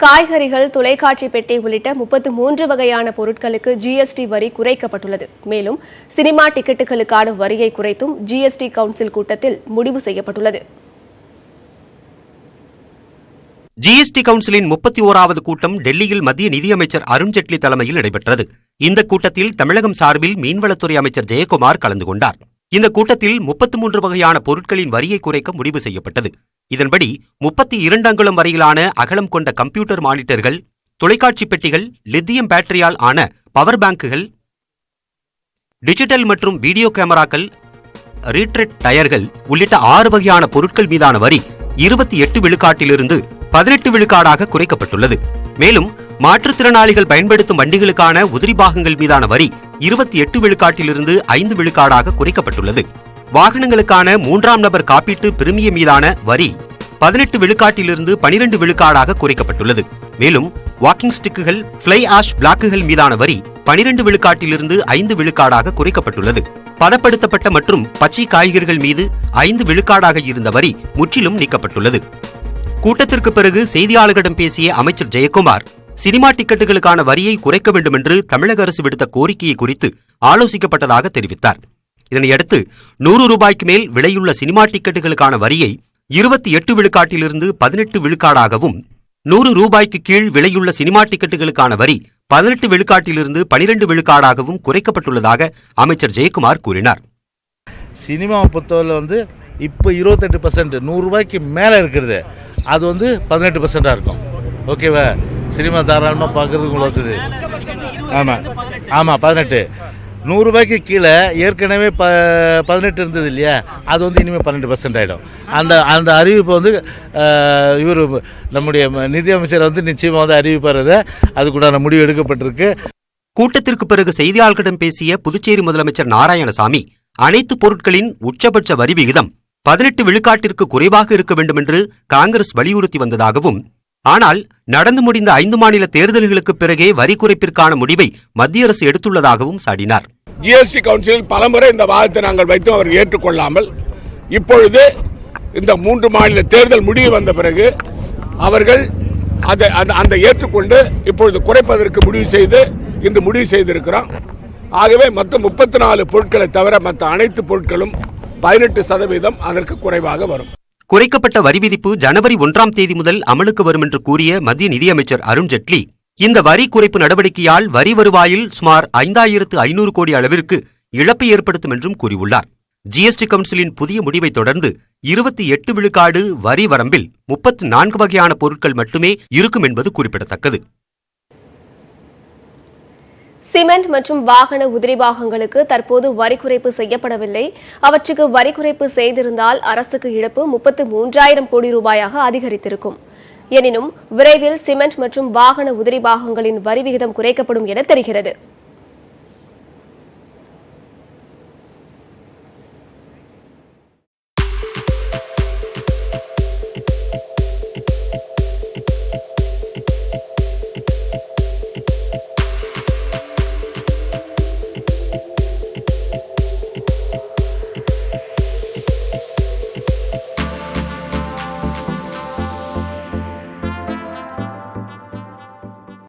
காய்கறிகள், தொலைக்காட்சி பெட்டி உள்ளிட்ட 33 வகையான பொருட்களுக்கு ஜிஎஸ்டி வரி குறைக்கப்பட்டுள்ளது. மேலும் சினிமா டிக்கெட்டுகளுக்கான வரியை குறைத்தும் ஜிஎஸ்டி கவுன்சில் கூட்டத்தில் முடிவு செய்யப்பட்டுள்ளது. ஜிஎஸ்டி கவுன்சிலின் 31வது கூட்டம் டெல்லியில் மத்திய நிதியமைச்சர் அருண்ஜேட்லி தலைமையில் நடைபெற்றது. இந்த கூட்டத்தில் தமிழகம் சார்பில் மீன்வளத்துறை அமைச்சர் ஜெயக்குமார் கலந்து கொண்டார். இந்த கூட்டத்தில் 33 வகையான பொருட்களின் வரியை குறைக்க முடிவு செய்யப்பட்டது. இதன்படி 32 அங்குலம் வரையிலான அகலம் கொண்ட கம்ப்யூட்டர் மானிட்டர்கள், தொலைக்காட்சி பெட்டிகள், லித்தியம் பேட்டரியால் ஆன பவர் பேங்குகள், டிஜிட்டல் மற்றும் வீடியோ கேமராக்கள், ரீட்ரெட் டயர்கள் உள்ளிட்ட 6 வகையான பொருட்கள் மீதான வரி 28 விழுக்காட்டிலிருந்து 18 விழுக்காடாக குறைக்கப்பட்டுள்ளது. மேலும் மாற்றுத்திறனாளிகள் பயன்படுத்தும் வண்டிகளுக்கான உதிரி பாகங்கள் மீதான வரி 28 விழுக்காட்டிலிருந்து 5 விழுக்காடாக குறைக்கப்பட்டுள்ளது. வாகனங்களுக்கான 3ஆம் நபர் காப்பீட்டு பிரிமியம் மீதான வரி 18 விழுக்காட்டிலிருந்து 12 விழுக்காடாக குறைக்கப்பட்டுள்ளது. மேலும் வாக்கிங் ஸ்டிக்குகள், ஃப்ளை ஆஷ் பிளாக்குகள் மீதான வரி 12 விழுக்காட்டிலிருந்து 5 விழுக்காடாக குறைக்கப்பட்டுள்ளது. பதப்படுத்தப்பட்ட மற்றும் பச்சை காய்கறிகள் மீது 5 விழுக்காடாக இருந்த வரி முற்றிலும் நீக்கப்பட்டுள்ளது. கூட்டத்திற்கு பிறகு செய்தியாளர்களிடம் பேசிய அமைச்சர் ஜெயக்குமார், சினிமா டிக்கெட்டுகளுக்கான வரியை குறைக்க வேண்டும் என்று தமிழக அரசு விடுத்த கோரிக்கையை குறித்து ஆலோசிக்கப்பட்டதாக தெரிவித்தார். இதனையடுத்து 100 ரூபாய்க்கு மேல் விலையுள்ள சினிமா டிக்கெட்டுகளுக்கான வரியை 28 விழுக்காட்டிலிருந்து 18 விழுக்காடாகவும், 100 ரூபாய்க்கு கீழ் விலையுள்ள சினிமா டிக்கெட்டுகளுக்கான வரி 18 விழுக்காட்டிலிருந்து 12 விழுக்காடாகவும் குறைக்கப்பட்டுள்ளதாக அமைச்சர் ஜெயக்குமார் கூறினார். சினிமாவை பொறுத்தவரை இப்போ 28%, 100 ரூபாய்க்கு மேலே இருக்கிறது அது 18% இருக்கும். ஓகேவா? சினிமா தாராளமாக பார்க்கறதுக்கு வசதி. ஆமாம் 18. 100 ரூபாய்க்கு கீழே ஏற்கனவே 18 இருந்தது இல்லையா, அது இனிமேல் 12% ஆகிடும். அந்த அறிவிப்பு இவர் நம்முடைய நிதியமைச்சர் நிச்சயமாக அறிவிப்பார். அதுக்குண்டான முடிவு எடுக்கப்பட்டிருக்கு. கூட்டத்திற்கு பிறகு செய்தியாளர்களிடம் பேசிய புதுச்சேரி முதலமைச்சர் நாராயணசாமி, அனைத்து பொருட்களின் உச்சபட்ச வரி விகிதம் 18 விழுக்காட்டிற்கு குறைவாக இருக்க வேண்டும் என்று காங்கிரஸ் வலியுறுத்தி வந்ததாகவும், ஆனால் நடந்து முடிந்த 5 மாநில தேர்தல்களுக்கு பிறகே வரி குறைப்பிற்கான முடிவை மத்திய அரசு எடுத்துள்ளதாகவும் சாடினார். ஜிஎஸ்டி கவுன்சிலில் பலமுறை இந்த வாதத்தை நாங்கள் வைத்தும் அவர்கள் ஏற்றுக்கொள்ளாமல், இப்பொழுது இந்த 3 மாநில தேர்தல் முடிவு வந்த பிறகு அவர்கள் அதை ஏற்றுக்கொண்டு இப்பொழுது குறைப்பதற்கு இன்று முடிவு செய்திருக்கிறோம். ஆகவே மொத்தம் 34 பொருட்களை தவிர மற்ற அனைத்து பொருட்களும் 18% அதற்கு குறைவாக வரும். குறைக்கப்பட்ட வரி விதிப்பு ஜனவரி 1ஆம் தேதி முதல் அமலுக்கு வரும் என்று கூறிய மத்திய நிதியமைச்சர் அருண்ஜேட்லி, இந்த வரி குறைப்பு நடவடிக்கையால் வரி வருவாயில் சுமார் 5500 கோடி அளவிற்கு இழப்பை ஏற்படுத்தும் என்றும் கூறியுள்ளார். ஜிஎஸ்டி கவுன்சிலின் புதிய முடிவை தொடர்ந்து 28 விழுக்காடு வரி வரம்பில் 34 வகையான பொருட்கள் மட்டுமே இருக்கும் என்பது குறிப்பிடத்தக்கது. சிமெண்ட் மற்றும் வாகன உதிரி பாகங்களுக்கு தற்போது வரி குறைப்பு செய்யப்படவில்லை. அவற்றுக்கு வரி குறைப்பு செய்திருந்தால் அரசுக்கு இழப்பு 33,000 கோடி ரூபாயாக அதிகரித்திருக்கும். எனினும் விரைவில் சிமெண்ட் மற்றும் வாகன உதிரி பாகங்களின் வரி விகிதம் குறைக்கப்படும் என தெரிகிறது.